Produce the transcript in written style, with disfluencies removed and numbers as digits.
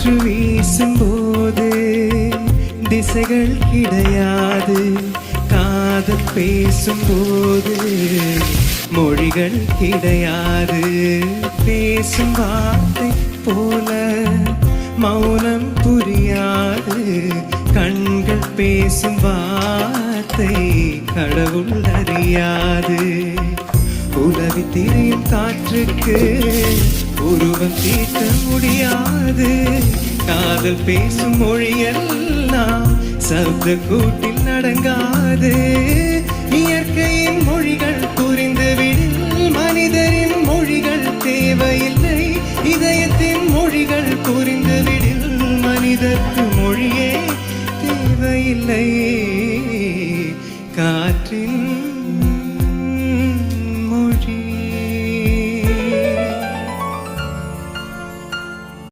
காற்று வீசும்போது திசைகள் கிடையாது. காதல் பேசும்போது மொழிகள் கிடையாது. பேசும் வார்த்தை போல மௌனம் புரியாது. கண்கள் பேசும் வார்த்தை கடவுள் அறியாது. உலவி திரியும் காற்றுக்கு உருவம் தீட்ட முடியாது. காதல் பேசும் மொழியெல்லாம் சப்த கூட்டில் நடங்காது. இயற்கையின் மொழிகள் புரிந்துவிடில் மனிதரின் மொழிகள் தேவையில்லை. இதயத்தின் மொழிகள் புரிந்துவிடில் மனிதர்க்கு மொழியே தேவையில்லை. காற்றின்